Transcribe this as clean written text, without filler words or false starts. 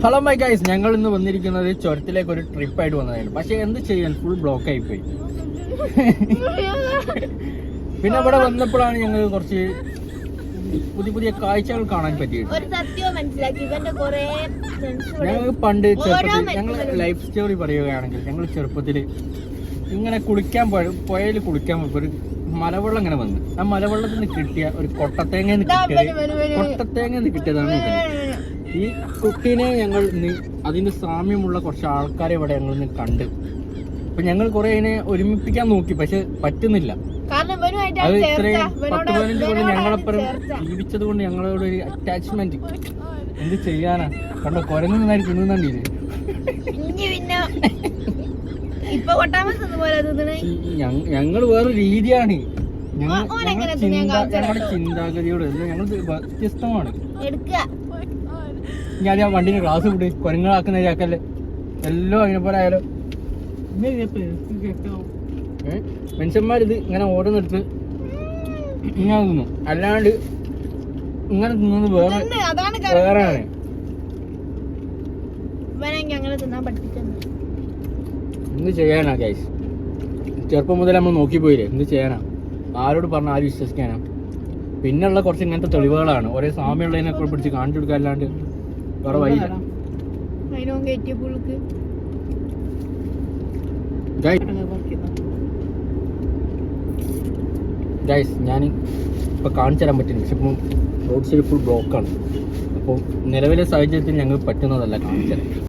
Hello my guys, ഞങ്ങൾ ഇന്ന് വന്നിരിക്കുന്നത് ചുരത്തിലേക്ക് ഒരു ട്രിപ്പായിട്ട് വന്നതാണ്. പക്ഷെ എന്ത് ചെയ്യാൻ, ഫുൾ ബ്ലോക്ക് ആയി പോയി. പിന്നെ അവിടെ വന്നപ്പോഴാണ് ഞങ്ങൾ കുറച്ച് പുതിയ കാഴ്ചകൾ കാണാൻ പറ്റിയത്. ഞങ്ങൾ പണ്ട് ചെറുപ്പത്തിൽ, ഞങ്ങൾ ലൈഫ് സ്റ്റോറി പറയുകയാണെങ്കിൽ, ഞങ്ങൾ ചെറുപ്പത്തിൽ ഇങ്ങനെ കുളിക്കാൻ പുഴയിൽ കുളിക്കാൻ പോയപ്പോൾ ഒരു മലവെള്ളം ഇങ്ങനെ വന്നു. ആ മലവെള്ളത്തിൽ നിന്ന് കിട്ടിയ ഒരു കൊട്ടത്തേങ്ങ കിട്ടിയതാണ് ഇത്. ഈ കുട്ടീനെ ഞങ്ങൾ അതിന്റെ സാമ്യമുള്ള കുറച്ച് ആൾക്കാരെ ഇവിടെ ഞങ്ങൾ കണ്ട്. അപ്പൊ ഞങ്ങൾ കുറെ അതിനെ ഒരുമിപ്പിക്കാൻ നോക്കി, പക്ഷെ പറ്റുന്നില്ല. അത് ഇത്രയും 10-15 കൊല്ലം ഞങ്ങളെപ്പുറം ജീവിച്ചത് കൊണ്ട് ഞങ്ങളോട് ഒരു അറ്റാച്ച്മെന്റ്. എന്ത് ചെയ്യാനാ, കണ്ടോ കുരങ്ങ് നന്നായി തിന്നുന്നുണ്ടില്ലേ. ഞങ്ങൾ വേറെ രീതിയാണ്, ഞങ്ങളുടെ ചിന്താഗതിയോട് ഞങ്ങൾ വ്യത്യസ്തമാണ്. ഞാൻ ആ വണ്ടിന്റെ ഗ്ലാസ് വിട്ട് കുരങ്ങളാക്കുന്ന ചാക്കല്ലേ എല്ലാം അതിനെ പോലെ ആയാലോ. മനുഷ്യന്മാരിത് ഇങ്ങനെ ഓരോന്നെടുത്ത് ഇങ്ങനെ തിന്നു, അല്ലാണ്ട് ഇങ്ങനെ തിന്നത് വേറെയാണ്. എന്ത് ചെയ്യാനാ ഗൈസ്, ചെറുപ്പം മുതൽ നമ്മൾ നോക്കി പോയില്ലേ, എന്ത് ചെയ്യാനാ, ആരോട് പറഞ്ഞ ആരും വിശ്വസിക്കാനാ. പിന്നെയുള്ള കുറച്ച് ഇങ്ങനത്തെ തെളിവുകളാണ്, ഒരേ സാമ്യമുള്ളതിനെ പിടിച്ച് കാണിച്ചു കൊടുക്കുക, അല്ലാണ്ട് വേറെ വഴിയില്ല. ഗൈസ് ഞാൻ ഇപ്പൊ കാണിച്ചു തരാൻ പറ്റുന്നു, പക്ഷെ ഇപ്പം റോഡ് സൈഡ് ഫുൾ ബ്ലോക്കാണ്. അപ്പോൾ നിലവിലെ സാഹചര്യത്തിൽ ഞങ്ങൾക്ക് പറ്റുന്നതല്ല കാണിച്ചു തരാൻ.